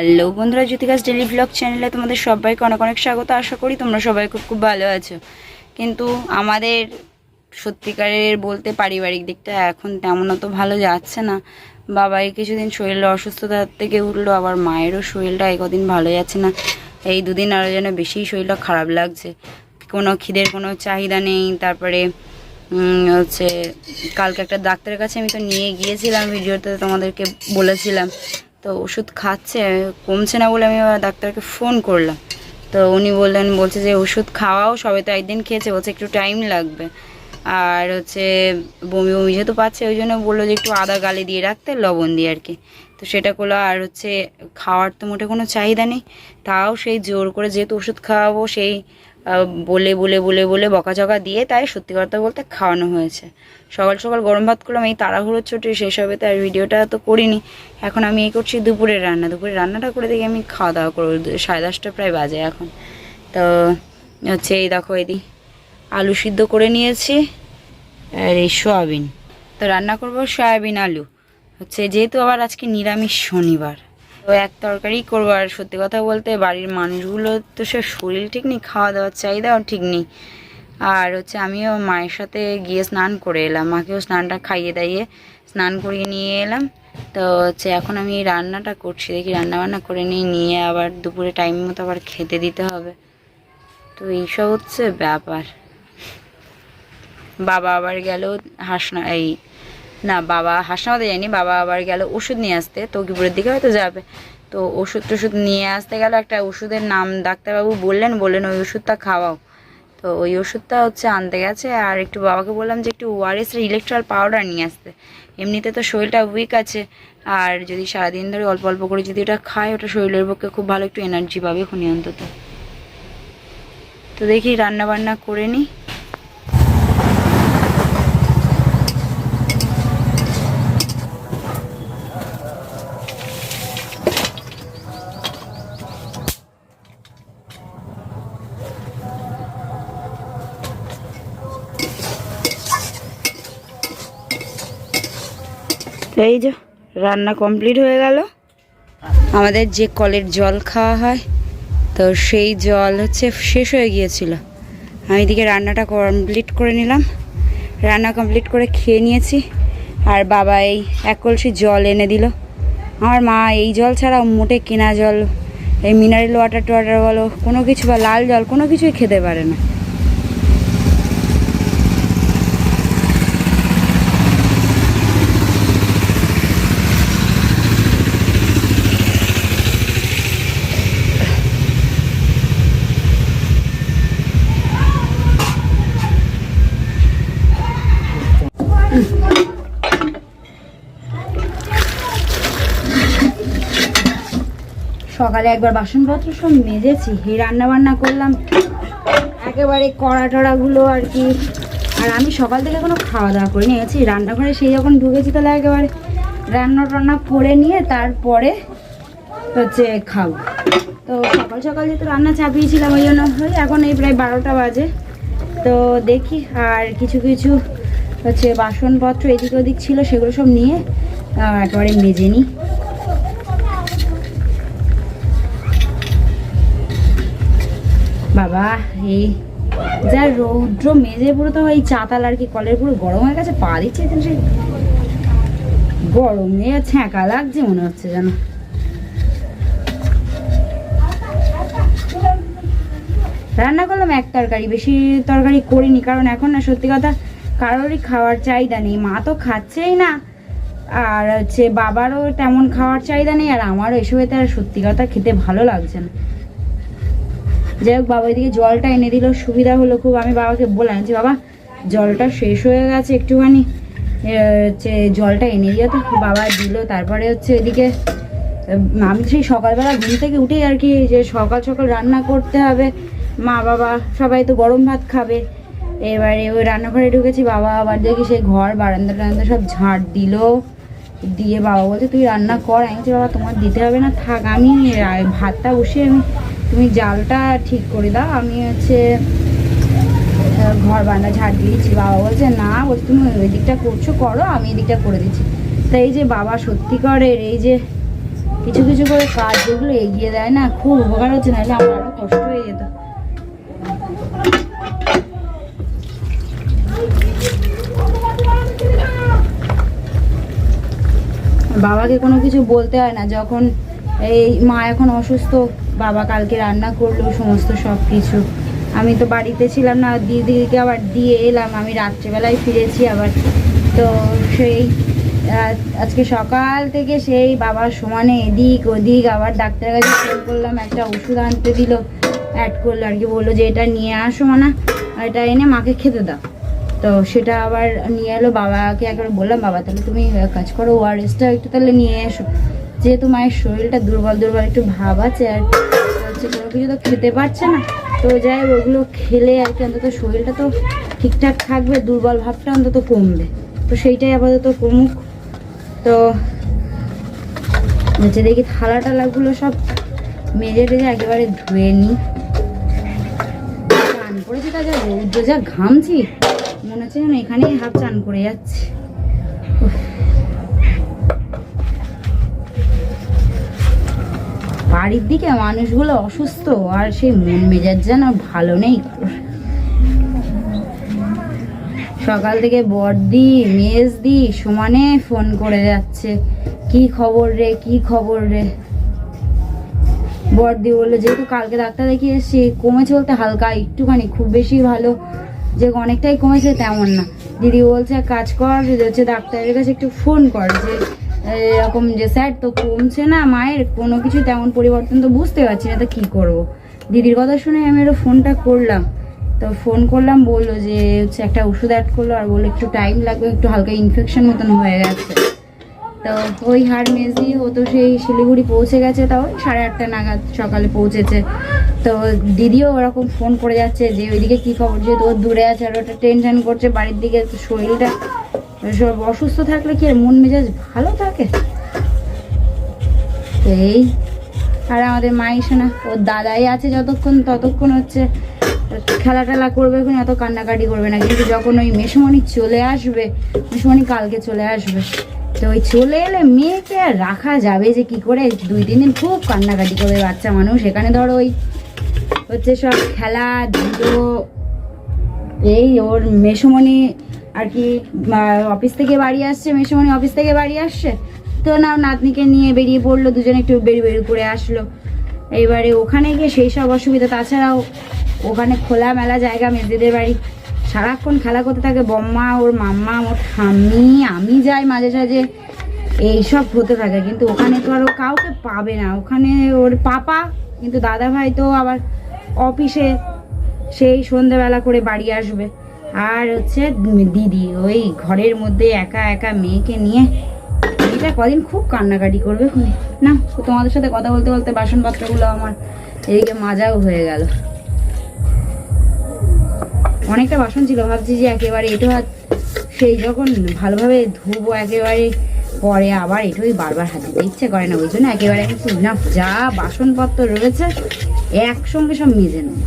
Hello বন্ধুরা, জ্যোতিকাস daily blog চ্যানেলে তোমাদের সবাইকে অনেক অনেক স্বাগত। আশা করি তোমরা সবাই খুব খুব ভালো আছো। কিন্তু আমাদের সত্যিকারের বলতে পারিবারিক দিকটা এখন তেমন অত ভালো যাচ্ছে না। বাবাই কিছুদিন শরীরের অসুস্থতার থেকে উঠলো, আবার মায়েরও শরীরটা এই কদিন ভালো যাচ্ছে না। এই দুদিন আরও যেন বেশি শরীরটা খারাপ লাগছে, কোনো খিদের কোনো চাহিদা নেই। তারপরে হচ্ছে কালকে একটা ডাক্তারের কাছে আমি তো নিয়ে গিয়েছিলাম, ভিডিওতে তোমাদেরকে বলেছিলাম। তো ওষুধ খাচ্ছে, কমছে না বলে আমি ডাক্তারকে ফোন করলাম। তো উনি বলছে যে ওষুধ খাওয়াও, সবে তো একদিন খেয়েছে, বলছে একটু টাইম লাগবে। আর হচ্ছে বমি বমি যেহেতু পাচ্ছে, ওই জন্য বললো যে একটু আদা গালে দিয়ে রাখতে, লবণ দিয়ে আর কি। তো সেটা করলো। আর হচ্ছে খাওয়ার তো মোটে কোনো চাহিদা নেই, তাও সেই জোর করে যেহেতু ওষুধ খাওয়াবো, সেই বলে বলে বলে বলে বকাঝকা দিয়ে তাই সত্যি কথা বলতে খাওয়ানো হয়েছে। সকাল সকাল গরম ভাত করলাম, এই তাড়াহুড়োর চোটে সেসবে তো আর ভিডিওটা তো করিনি। এখন আমি এই করছি দুপুরের রান্নাটা করে দেখি আমি খাওয়া দাওয়া করবো। 10:30 প্রায় বাজে এখন। তো হচ্ছে এই দেখো, এদিকে আলু সিদ্ধ করে নিয়েছি, আর এই সয়াবিন। তো রান্না করবো সয়াবিন আলু। হচ্ছে যেহেতু আবার আজকে নিরামিষ শনিবার, তো এক তরকারি করবো। আর সত্যি কথা বলতে বাড়ির মানুষগুলো তো সে শরীর ঠিক নেই, খাওয়া দাওয়ার চাহিদাও ঠিক নেই। আর হচ্ছে আমিও মায়ের সাথে গিয়ে স্নান করে এলাম, মাকেও স্নানটা খাইয়ে দাইয়ে স্নান করিয়ে নিয়ে এলাম। তো হচ্ছে এখন আমি রান্নাটা করছি, দেখি রান্নাবান্না করে নিয়ে আবার দুপুরে টাইম মতো আবার খেতে দিতে হবে। তো এইসব হচ্ছে ব্যাপার। বাবা আবার গেল বাবা হাসনাবাদে যায়নি, বাবা আবার গেল ওষুধ নিয়ে আসতে, তো দুপুরের দিকে হয়তো যাবে। তো ওষুধ নিয়ে আসতে গেল, একটা ওষুধের নাম ডাক্তারবাবু বললেন ওই ওষুধটা খাওয়াও। তো ওই ওষুধটা হচ্ছে আনতে গেছে। আর একটু বাবাকে বললাম যে একটু ওআরএস এর ইলেকট্রল পাউডার নিয়ে আসতে। এমনিতে তো শরীরটা উইক আছে, আর যদি সারাদিন ধরে অল্প অল্প করে যদি ওটা খায়, ওটা শরীরের পক্ষে খুব ভালো, একটু এনার্জি পাবে খুনি অন্তত। তো দেখি রান্না বান্না করে নিই। এই যে রান্না কমপ্লিট হয়ে গেল। আমাদের যে কলের জল খাওয়া হয়, তো সেই জল হচ্ছে শেষ হয়ে গিয়েছিল। আমি এদিকে রান্নাটা কমপ্লিট করে নিলাম, রান্না কমপ্লিট করে খেয়ে নিয়েছি। আর বাবা এই 1 কলসি জল এনে দিল। আমার মা এই জল ছাড়া মোটে কেনা জল, এই মিনারেল ওয়াটার বলো কোনো কিছু, বা লাল জল কোনো কিছুই খেতে পারে না। সকালে একবার বাসনপত্র সব মেজেছি, এই রান্না বান্না করলাম একেবারে কড়া টড়াগুলো আর কি। আর আমি সকাল থেকে কোনো খাওয়া দাওয়া করে নিয়েছি, রান্নাঘরে সেই যখন ঢুকেছি তাহলে একেবারে রান্না করে নিয়ে তারপরে হচ্ছে খাবো। তো সকাল সকাল যেহেতু রান্না চাপিয়েছিলাম, ওই জন্য এখন এই প্রায় 12টা বাজে। তো দেখি আর কিছু কিছু হচ্ছে বাসনপত্র এদিক ওদিক ছিল, সেগুলো সব নিয়ে একেবারে মেজে নিই। বাবা এই যা রৌদ্র, মেজে পুরো তো এই চাতাল আর কি কলের পুরো গরম হয়ে গেছে, পা দিচ্ছে সেই গরমে ছ্যাঁকা লাগছে মনে হচ্ছে যেন। রান্না করলাম এক তরকারি, বেশি তরকারি করিনি, কারণ এখন না সত্যি কথা কারোরই খাওয়ার চাহিদা নেই। মা তো খাচ্ছেই না, আর হচ্ছে বাবারও তেমন খাওয়ার চাহিদা নেই, আর আমারও এসবেতে আর সত্যি কথা খেতে ভালো লাগছে না। যাই হোক, বাবা এদিকে জলটা এনে দিল, সুবিধা হলো খুব। আমি বাবাকে বললাম যে বাবা জলটা শেষ হয়ে গেছে, একটুখানি হচ্ছে জলটা এনে দিয়ে। তো বাবা দিল। তারপরে হচ্ছে এদিকে আমি সেই সকালবেলা ঘুম থেকে উঠেই আর কি, যে সকাল সকাল রান্না করতে হবে, মা বাবা সবাই তো গরম ভাত খাবে। এবারে ওই রান্নাঘরে ঢুকেছি, বাবা আবার দেখি সেই ঘর বারান্দা টারান্দা সব ঝাড় দিল, দিয়ে বাবা বলছে তুই রান্না কর। আমি বলছি বাবা তোমার দিতে হবে না, থাক, আমি ভাতটা বসে তুমি জালটা ঠিক করে দাও, আমি হচ্ছে ঘর বারান্দা ঝাড় দিয়েছি। বাবা বলছে না, বলছে তুমি ওই দিকটা করছো করো, আমি এই দিকটা করে দিচ্ছি। তাই এই যে বাবা সত্যিকারের এই যে কিছু কিছু করে কাজ যেগুলো এগিয়ে দেয় না, খুব উপকার হচ্ছে, নাহলে আমার আরো কষ্ট হয়ে যেত। বাবাকে কোনো কিছু বলতে হয় না, যখন এই মা এখন অসুস্থ, বাবা কালকে রান্না করলো সমস্ত সব কিছু। আমি তো বাড়িতে ছিলাম না, দিদিকে আবার দিয়ে এলাম, আমি রাত্রেবেলায় ফিরেছি আবার। তো সেই আজকে সকাল থেকে সেই বাবার সমানে এদিক ওদিক, আবার ডাক্তারের কাছে ফোন করলাম, একটা ওষুধ আনতে দিল, অ্যাড করলো আর কি, বললো যে এটা নিয়ে আসো মানা, এটা এনে মাকে খেতে দাও। তো সেটা আবার নিয়ে এলো। বাবাকে একবার বললাম, বাবা তাহলে তুমি কাজ করো, ওআরএসটা একটু তাহলে নিয়ে এসো, যেহেতু মায়ের শরীরটা দুর্বল দুর্বল একটু ভাব আছে, আর হচ্ছে কোনো কিছু তো খেতে পারছে না। তো যাই ওগুলো খেলে আর কি অন্তত শরীরটা তো ঠিকঠাক থাকবে, দুর্বল ভাবটা অন্তত কমবে। তো সেইটাই আপাতত কমুক। তো হচ্ছে দেখি থালা টালাগুলো সব মেজে টেজে একেবারে ধুয়ে নিই। চান করেছি তা যা রৌদ্র যা ঘামছি, মনে হচ্ছে যেন এখানেই হাফ চান করে যাচ্ছে। বাড়ির দিকে মানুষগুলো অসুস্থ, আর সেই মন মেজাজ যেন ভালো নেই। সকাল থেকে বড়দি মেজদি সমানে ফোন করে যাচ্ছে, কি খবর রে, কি খবর রে। বড়দি বললো যেহেতু কালকে ডাক্তার দেখিয়ে এসেছি, কমেছে বলতে হালকা একটুখানি, খুব বেশি ভালো যে অনেকটাই কমেছে তেমন না। দিদি বলছে কাজ কর, হচ্ছে ডাক্তারের কাছে একটু ফোন কর, যে এরকম যে স্যার তো কমছে না মায়ের, কোনো কিছু তেমন পরিবর্তন তো বুঝতে পারছি না, তো কী করবো। দিদির কথা শুনে আমি আরও ফোনটা করলাম। তো ফোন করলাম, বললো যে হচ্ছে একটা ওষুধ অ্যাড করলো, আর বললো একটু টাইম লাগবে, একটু হালকা ইনফেকশন মতন হয়ে গেছে। তো ওই হার মেজি ও তো সেই শিলিগুড়ি পৌঁছে গেছে, তাও 8:30 নাগাদ সকালে পৌঁছেছে। তো দিদিও ওরকম ফোন করে যাচ্ছে যে ওইদিকে কী খবর, যেহেতু ওর দূরে আছে, আর ওটা টেনশন করছে বাড়ির দিকে। শরীরটা সব অসুস্থ থাকলে কি আর মন মেজাজ ভালো থাকে। এই আর আমাদের মাই শোনা, ওর দাদাই আছে যতক্ষণ, ততক্ষণ হচ্ছে খেলা টেলা করবে, এখন এত কান্নাকাটি করবে না। কিন্তু যখন ওই মেসমণি চলে আসবে, মেসমণি কালকে চলে আসবে, তো ওই চলে এলে মেয়েকে আর রাখা যাবে যে কি করে, 2-3 দিন খুব কান্নাকাটি করবে বাচ্চা মানুষ। এখানে ধরো ওই হচ্ছে সব খেলা ধুলো, এই ওর মেসমণি আর কি অফিস থেকে বাড়ি আসছে, মেসমণি অফিস থেকে বাড়ি আসছে, তো না নাতনিকে নিয়ে বেরিয়ে পড়লো, দুজনে একটু বেরিয়ে করে আসলো। এইবারে ওখানে গিয়ে সেই সব অসুবিধা, তাছাড়াও ওখানে খোলা মেলা জায়গা, মেয়েদের বাড়ি, সারাক্ষণ খেলা করতে থাকে বম্মা, ওর মাম্মা, ওর ঠাম্মি, আমি যাই মাঝে সাঝে, এইসব হতে থাকে। কিন্তু ওখানে তো আরও কাউকে পাবে না, ওখানে ওর পাপা, কিন্তু দাদা ভাই তো আবার অফিসে, সেই সন্ধ্যেবেলা করে বাড়ি আসবে। আর হচ্ছে দিদি ওই ঘরের মধ্যে একা একা মেয়েকে নিয়ে, এটা কদিন খুব কান্নাকাটি করবে। না তোমাদের সাথে কথা বলতে বলতে বাসনপত্রগুলো আমার এদিকে মাজাও হয়ে গেল। অনেকটা বাসন ছিল, ভাবছি যে একেবারে এটো হাত সেই যখন ভালোভাবে ধুবো একেবারে, পরে আবার এটোই বারবার হাত দিতে ইচ্ছে করে না, ওই জন্য একেবারে না, যা বাসনপত্র রয়েছে একসঙ্গে সব মেজে নেব।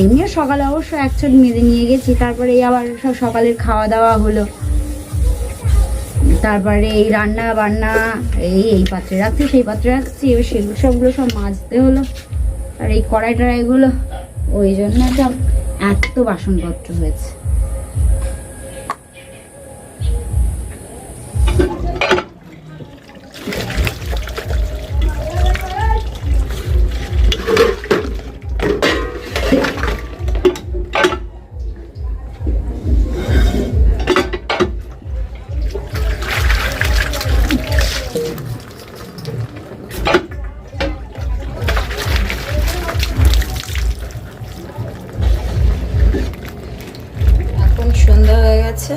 এমনিও সকালে অবশ্য একছট মেজে নিয়ে গেছি, তারপরে আবার সব সকালের খাওয়া দাওয়া হলো, তারপরে এই রান্না বান্না, এই পাত্রে রাখছি সেই পাত্রে রাখছি, এবার সেগুলো সবগুলো সব মাজতে হলো। আর এই কড়াই টড়াইগুলো, ওই জন্য সব এত বাসনপত্র হয়েছে। সন্ধ্যা হয়ে গেছে,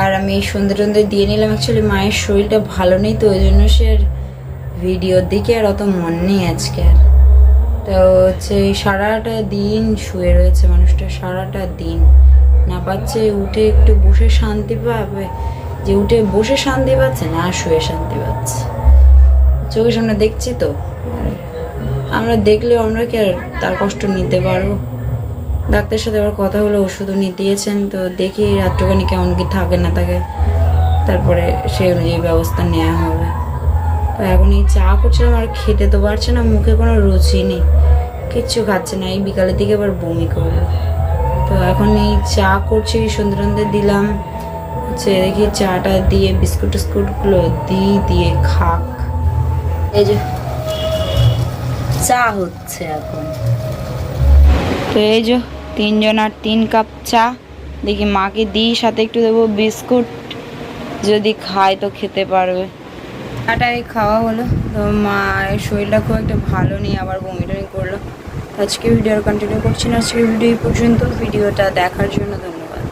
আর আমি এই সন্ধ্যে টন্ধে দিয়ে নিলাম। অ্যাকচুয়ালি মায়ের শরীরটা ভালো নেই, তো ওই জন্য সে ভিডিওর দিকে আর অত মন নেই আজকে আর। তো হচ্ছে সারাটা দিন শুয়ে রয়েছে মানুষটা, সারাটা দিন না পাচ্ছে উঠে একটু বসে শান্তি পাবে, যে উঠে বসে শান্তি পাচ্ছে না, শুয়ে শান্তি পাচ্ছে। চোখের সামনে দেখছি তো, আমরা দেখলেও আমরা কি আর তার কষ্ট নিতে পারবো। ডাক্তারের সাথে আবার কথা হলো, ওষুধও নিয়ে দিয়েছেন, তো দেখি রাত্রখানি কেমন কি থাকে না থাকে, তারপরে সেই অনুযায়ী ব্যবস্থা নেওয়া হবে। তো এখন এই চা করছিলাম, আর খেতে তো পারছে না, মুখে কোনো রুচি নেই, কিচ্ছু খাচ্ছে না। এই বিকালের দিকে আবার বমি করলো। তো এখন এই চা করছি, সন্ধ্যে দিলাম হচ্ছে, দেখি চাটা দিয়ে বিস্কুট টিস্কুটগুলো দিয়ে খাক। এই যে চা হচ্ছে এখন। তো এই যে 3 জন আর 3 কাপ চা, দেখি মাকে দিই, সাথে একটু দেবো বিস্কুট, যদি খায় তো খেতে পারবে। চাটাই খাওয়া হলো। তো মায়ের শরীরটা খুব একটা ভালো নেই, আবার বমি টমি করলো। আজকে ভিডিও কন্টিনিউ করছি না, আজকে ভিডিও এই পর্যন্ত। ভিডিওটা দেখার জন্য ধন্যবাদ।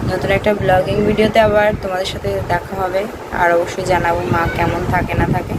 নতুন একটা ব্লগিং ভিডিওতে আবার তোমাদের সাথে দেখা হবে, আর অবশ্যই জানাবো মা কেমন থাকে না থাকে।